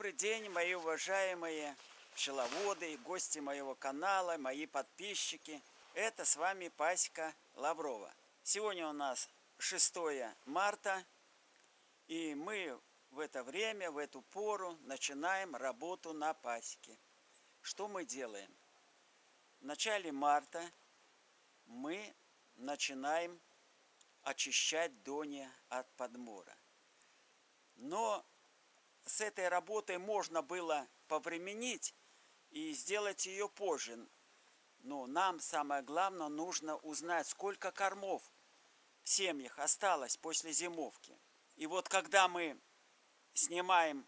Добрый день, мои уважаемые пчеловоды, гости моего канала, мои подписчики. Это с вами пасека Лаврова. Сегодня у нас 6 марта, и мы в это время, в эту пору начинаем работу на пасеке. Что мы делаем? В начале марта мы начинаем очищать донья от подмора. Но с этой работой можно было повременить и сделать ее позже. Но нам самое главное нужно узнать, сколько кормов в семьях осталось после зимовки. И вот когда мы снимаем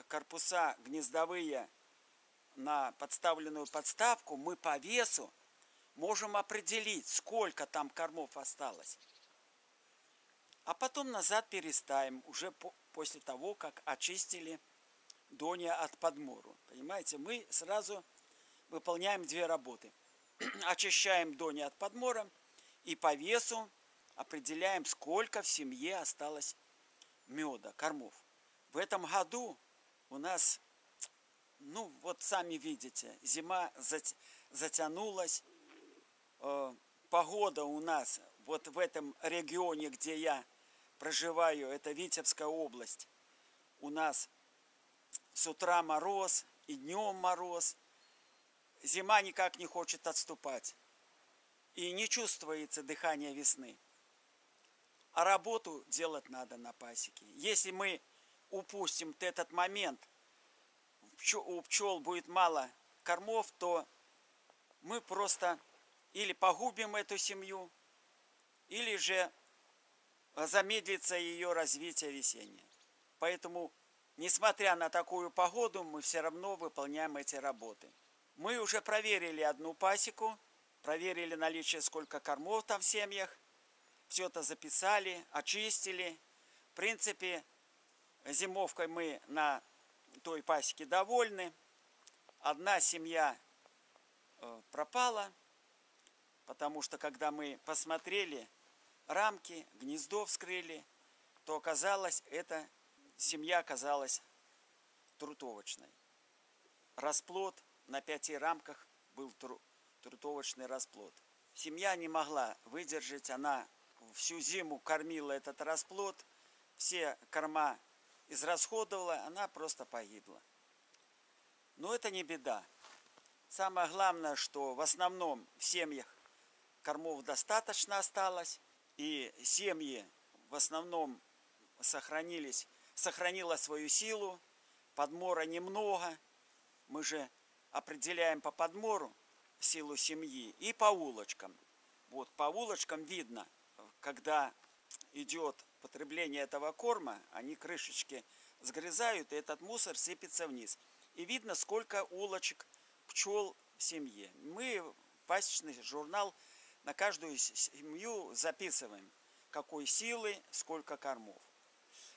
корпуса гнездовые на подставленную подставку, мы по весу можем определить, сколько там кормов осталось. А потом назад переставим уже после того, как очистили донья от подмору. Понимаете, мы сразу выполняем две работы. Очищаем донья от подмора и по весу определяем, сколько в семье осталось меда, кормов. В этом году у нас, вот сами видите, зима затянулась. Погода у нас вот в этом регионе, где я проживаю, это Витебская область, у нас с утра мороз и днем мороз. Зима никак не хочет отступать. И не чувствуется дыхание весны. А работу делать надо на пасеке. Если мы упустим этот момент, у пчел будет мало кормов, то мы просто или погубим эту семью, или же замедлится ее развитие весеннее. Поэтому, несмотря на такую погоду, мы все равно выполняем эти работы. Мы уже проверили одну пасеку, проверили наличие, сколько кормов там в семьях. Все это записали, очистили. В принципе, зимовкой мы на той пасеке довольны. Одна семья пропала, потому что когда мы посмотрели рамки, гнездо вскрыли, то оказалось, эта семья оказалась трутовочной. Расплод на 5 рамках был трутовочный расплод. Семья не могла выдержать, она всю зиму кормила этот расплод, все корма израсходовала, она просто погибла. Но это не беда. Самое главное, что в основном в семьях кормов достаточно осталось, и семьи в основном сохранила свою силу, подмора немного. Мы же определяем по подмору силу семьи и по улочкам. Вот по улочкам видно, когда идет потребление этого корма, они крышечки сгрызают, и этот мусор сыпется вниз. И видно, сколько улочек пчел в семье. Мы пасечный журнал на каждую семью записываем, какой силы, сколько кормов.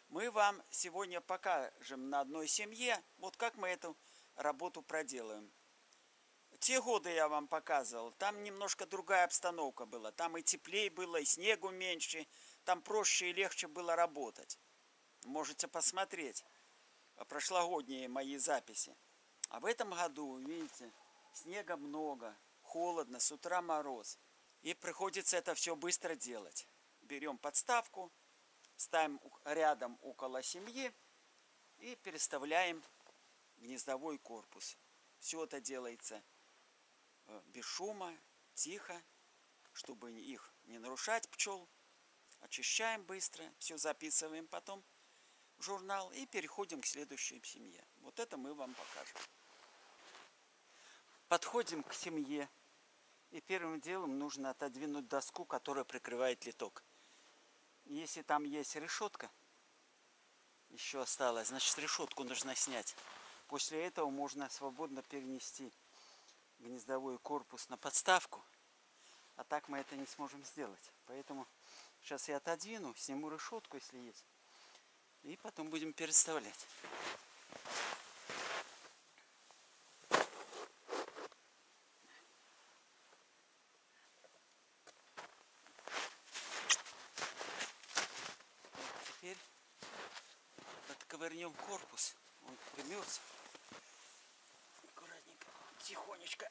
Мы вам сегодня покажем на одной семье, вот как мы эту работу проделаем. Те годы я вам показывал, там немножко другая обстановка была. Там и теплее было, и снегу меньше, там проще и легче было работать. Можете посмотреть прошлогодние мои записи. А в этом году, видите, снега много, холодно, с утра мороз. И приходится это все быстро делать. Берем подставку, ставим рядом около семьи и переставляем гнездовой корпус. Все это делается без шума, тихо, чтобы их не нарушать, пчел. Очищаем быстро, все записываем потом в журнал и переходим к следующей семье. Вот это мы вам покажем. Подходим к семье. И первым делом нужно отодвинуть доску, которая прикрывает литок. Если там есть решетка, еще осталось, значит решетку нужно снять. После этого можно свободно перенести гнездовой корпус на подставку. А так мы это не сможем сделать. Поэтому сейчас я отодвину, сниму решетку, если есть. И потом будем переставлять. Теперь отковырнем корпус. Он примется. Аккуратненько, тихонечко.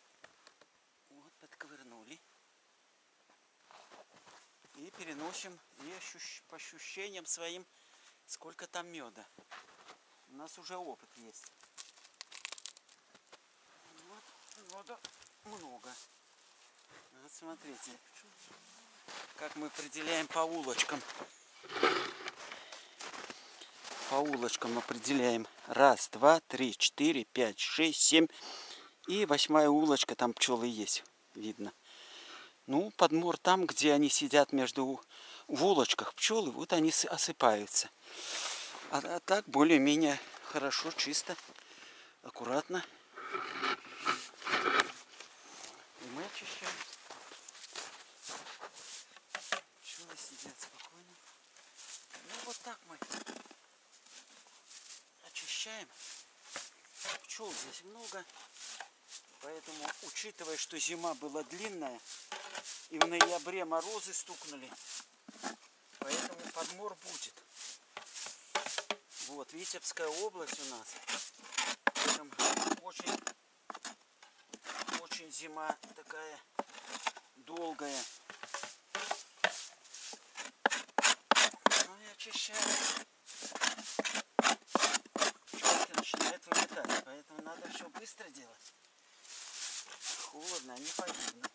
Вот, подковырнули. И переносим, и по ощущениям своим, сколько там меда. У нас уже опыт есть. Вот, меда много. Вот смотрите, как мы определяем по улочкам. По улочкам определяем. 1, 2, 3, 4, 5, 6, 7. И 8-я улочка, там пчелы есть, видно. Ну, подмор там, где они сидят между в улочках пчелы, вот они осыпаются. А так более-менее хорошо, чисто, аккуратно. И мы очищаем. Пчелы сидят спокойно. Ну вот так мы очищаем. Пчел здесь много. Поэтому, учитывая, что зима была длинная, и в ноябре морозы стукнули, поэтому подмор будет. Вот, Витебская область у нас. Очень зима такая долгая. Ну и очищаем. Пчелки начинают вылетать, поэтому надо все быстро делать. Холодно, они погибнут.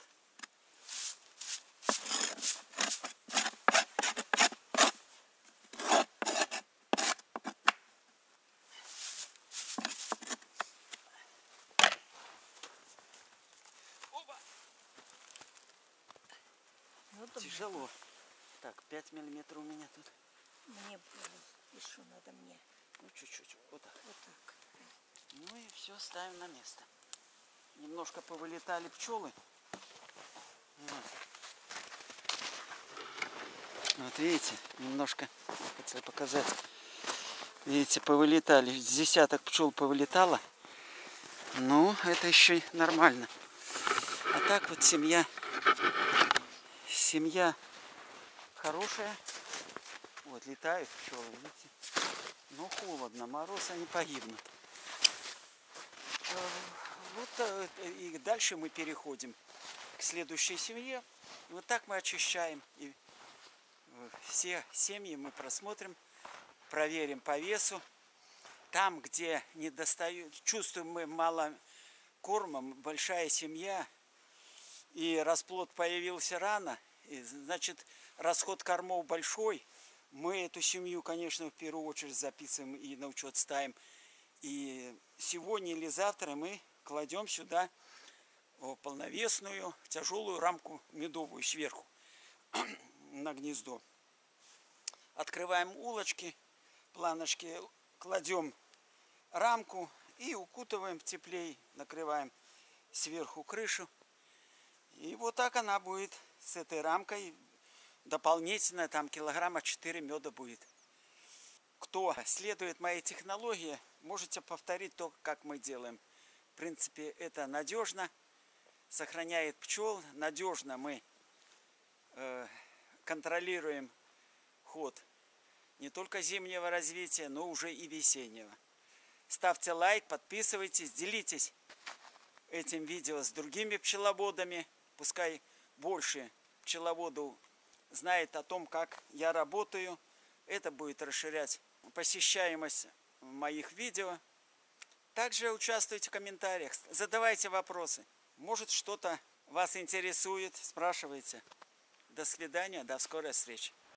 Тяжело. Так, 5 миллиметров у меня тут. Мне еще надо мне. Ну, чуть-чуть. Вот так. Вот так. Ну и все, ставим на место. Немножко повылетали пчелы. Вот. Вот видите, немножко хотел показать. Видите, повылетали. С десяток пчел повылетало. Ну, это еще нормально. А так вот семья хорошая. Вот, летают пчелы, видите. Но холодно, мороз, они погибнут. Вот и дальше мы переходим к следующей семье. И вот так мы очищаем. И все семьи мы просмотрим, проверим по весу. Там, где не достают, чувствуем мы мало корма, большая семья, и расплод появился рано, и, значит, расход кормов большой, мы эту семью, конечно, в первую очередь записываем и на учет ставим. И сегодня или завтра мы кладем сюда полновесную тяжелую рамку медовую сверху на гнездо. Открываем улочки, планочки, кладем рамку и укутываем теплей, накрываем сверху крышу. И вот так она будет с этой рамкой. Дополнительно там килограмма 4 меда будет. Кто следует моей технологии, можете повторить то, как мы делаем. В принципе, это надежно, сохраняет пчел. Надежно мы контролируем ход не только зимнего развития, но уже и весеннего. Ставьте лайк, подписывайтесь, делитесь этим видео с другими пчеловодами. Пускай больше пчеловодов знает о том, как я работаю. Это будет расширять посещаемость моих видео. Также участвуйте в комментариях, задавайте вопросы. Может, что-то вас интересует, спрашивайте. До свидания, до скорой встречи.